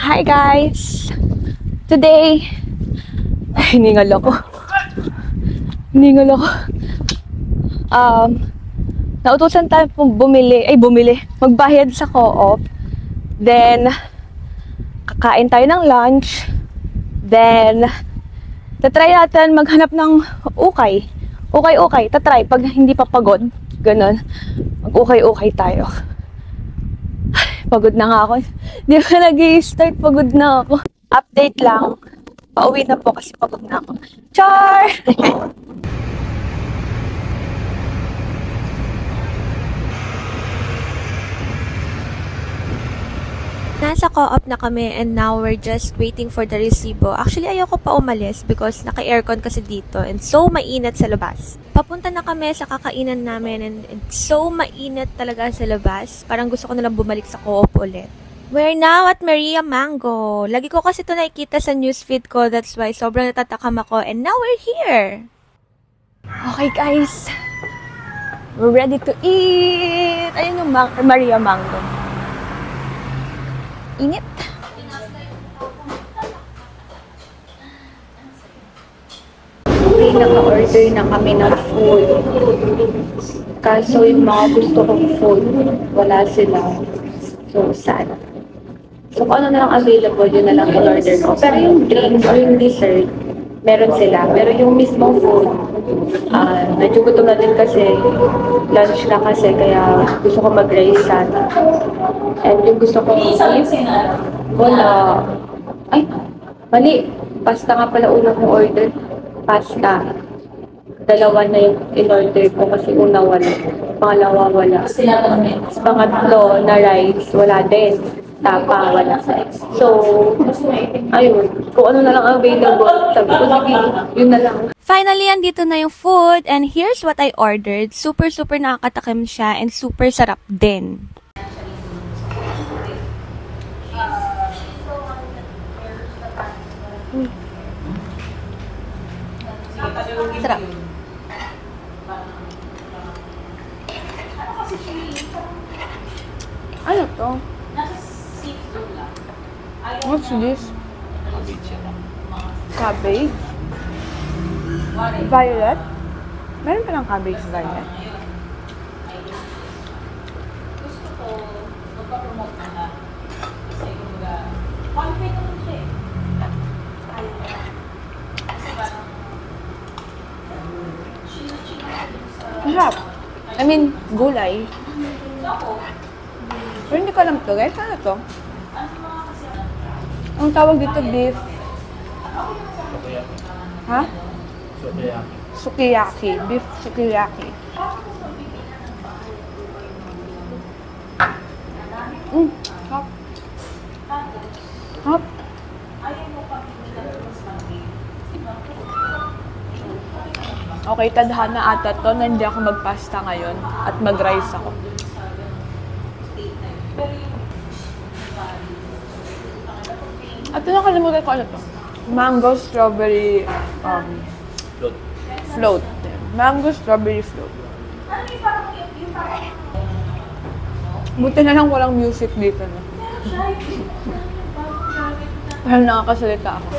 Hi guys! Today, hiningal ako. Nautusan tayo magbayad sa co-op. Then, kakain tayo ng lunch. Then, tatry natin maghanap ng ukay. Ukay. Tatry pag hindi pa pagod. Ganon. Mag-ukay tayo. Pagod na nga ako. Di ba nag-i-start? Pagod na ako. Update lang. Pauwi na po kasi pagod na ako. Char! Nasa co-op na kami and now we're just waiting for the resibo. Actually, ayoko pa umalis because naka-aircon kasi dito and so mainit sa labas. Papunta na kami sa kakainan namin and so mainit talaga sa labas. Parang gusto ko nalang bumalik sa co-op ulit. We're now at Maria Mango. Lagi ko kasi ito nakikita sa newsfeed ko. That's why sobrang natatakam ako and now we're here. Okay guys. We're ready to eat. Ayun yung Maria Mango. Init. Okay, naka-order na kami ng food. Kaso yung mga gusto kong food, wala sila. So, sad. So, kung ano na lang available, yun na lang in-order ko. Pero yung drinks or yung dessert, meron sila. Pero yung mismong food, medyo gutom na din kasi lunch na kasi, kaya gusto ko mag-rice sana. And yung gusto kong beef, wala. Ay, mali. Pasta nga pala unang kong order. Pasta. Dalawa na yung in-order ko kasi una wala. Pangalawa wala. Tapos pangatlo na rice, wala din. Tapa, wala. So, ayun. Kung ano na lang available, sabi ko, sige, yun na lang. Finally, andito na yung food and here's what I ordered. Super nakakatakim siya and super sarap din. Sarap. Ano to? What's this? Cabbage? Violet? Meron pa ng cabbage violet? Gusto ko magpa-promote na kasi kumbaga qualified naman siya eh. Kasi parang Sarap. I mean, gulay. Pero hindi ko alam to guys. Ano to? Ang tawag dito beef. Ha? Sukiyaki. Beef sukiyaki. Hop. Hop. Okay, tadhana ata to. Nandiyan ako magpasta ngayon at mag-rice ako. At nakalimutan ko ano to. Mango strawberry float. Mango strawberry float. Buti na lang walang music dito na. Parang nakakasalita ako.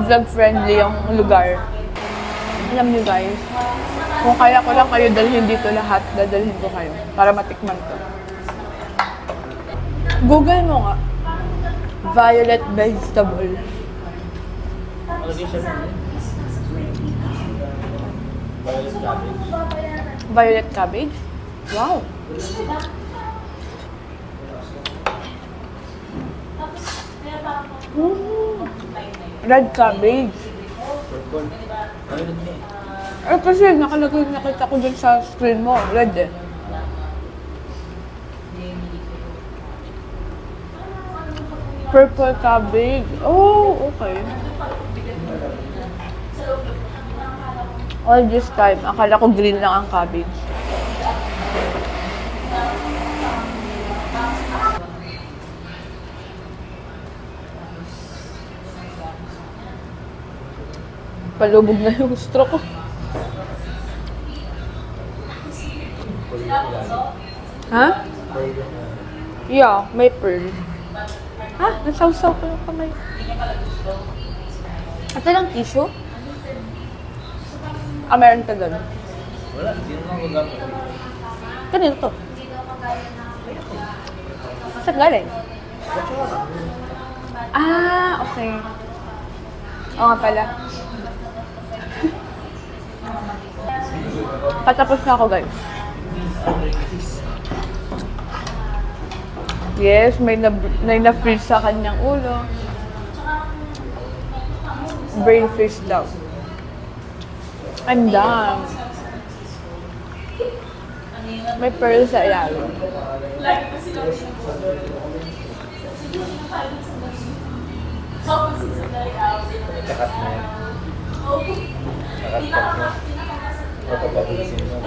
Vlog friendly yung lugar. Alam niyo guys, kung kaya ko lang kayo dalhin dito lahat, dadalhin ko kayo para matikman to. Google mo nga. Violet vegetable. Violet cabbage? Wow! Red cabbage. Kasi nakalagay, nakita ko dun sa screen mo. Red eh. Purple cabbage. Oh, okay. All this time, akala ko green lang ang cabbage. Palubog na yung gusto ko. Ha? Yeah, may pearl. Ah, nasawsaw ko yung kamay. Ito lang tissue? Ah, meron ka doon. Wala, hindi naman magamit. Kanino to? Saan galing? Ah, okay. Oo nga pala. Patapos na ako, guys. Yes, may na-freeze sa kanyang ulo. Brain freeze daw. I'm done. May pearl sa ilalim. Takat na yan. Takat na yan. Papapabulisin mo.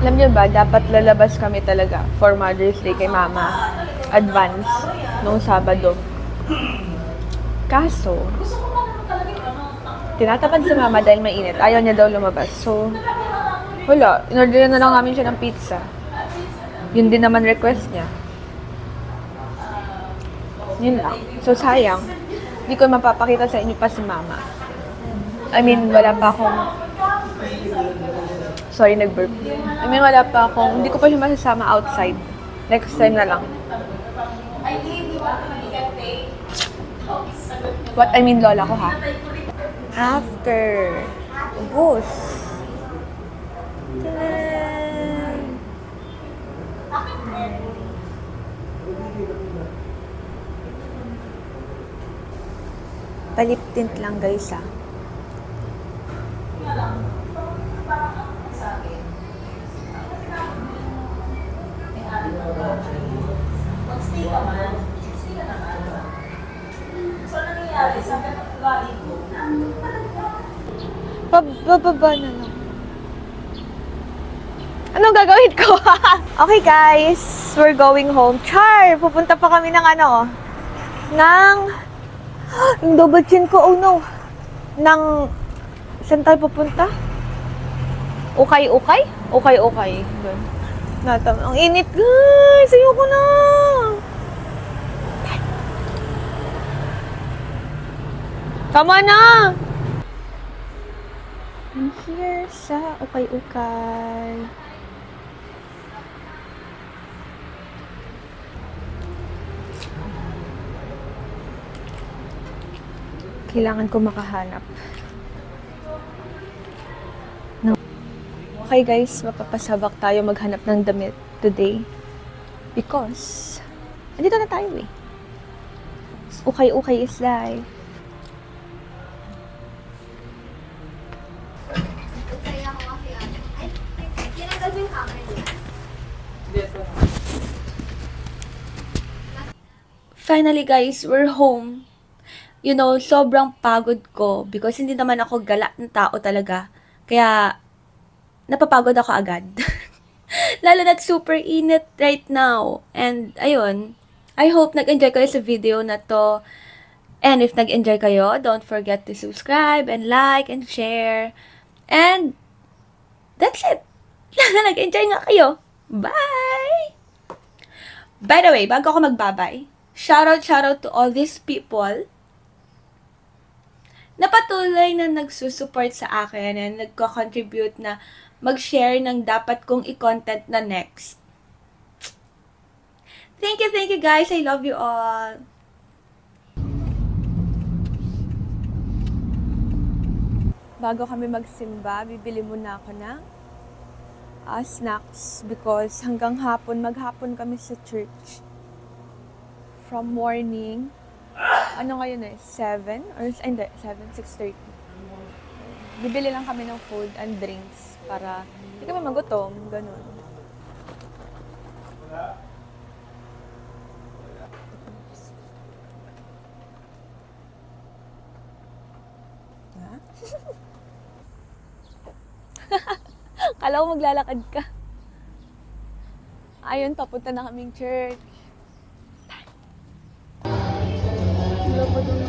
Alam niyo ba, dapat lalabas kami talaga for Mother's Day kay Mama. Advance, nung Sabado. Kaso, tinatapan si Mama dahil mainit. Ayaw niya daw lumabas. So, wala. Inorder na lang namin siya ng pizza. Yun din naman request niya. Yun lang. So, sayang. Hindi ko mapapakita sa inyo pa si Mama. I mean, wala pa akong... Sorry, nag-burp. I mean, wala pa akong... Hindi ko pa siya masasama outside. Next time na lang. What I mean, lola ko, ha? After. Ubus. Tadan! Palip tint lang, guys, ha? Mag-stay ka man. Stay ka naman. So, ano nangyari? Sabi ng ugali ko, Bababa na lang. Anong gagawin ko? Okay, guys. We're going home. Char! Pupunta pa kami ng ano? Ng... Yung double chin ko. Oh, no. Ng... Saan tayo pupunta? Ukay-ukay? Ukay-ukay. Doon. Ang init, guys! Ayoko na! Tama na! I'm here sa ukay-ukay. Kailangan ko makahanap. Okay guys, mapapasabak tayo maghanap ng damit today. Because, andito na tayo eh. Ukay-ukay is life. Finally guys, we're home. You know, sobrang pagod ko because hindi naman ako gala ng tao talaga. Kaya, napapagod ako agad. Lalo na't super init right now. And, ayun, I hope nag-enjoy kayo sa video na to. And if nag-enjoy kayo, don't forget to subscribe and like and share. And, that's it. Nag-enjoy nga kayo. Bye! By the way, bago ako magbabay, shoutout to all these people na patuloy na nagsusupport sa akin and nagko-contribute na mag-share ng dapat kong i-content na next. Thank you guys. I love you all. Bago kami magsimba, bibili muna ako ng snacks because hanggang maghapon kami sa church. From morning, ano ngayon eh, 7? Or, hindi, 6:30. Bibili lang kami ng food and drinks para hindi kami magutom, ganun. Ha? Kala ko maglalakad ka. Ayun, papunta na kaming church. Wala pa doon.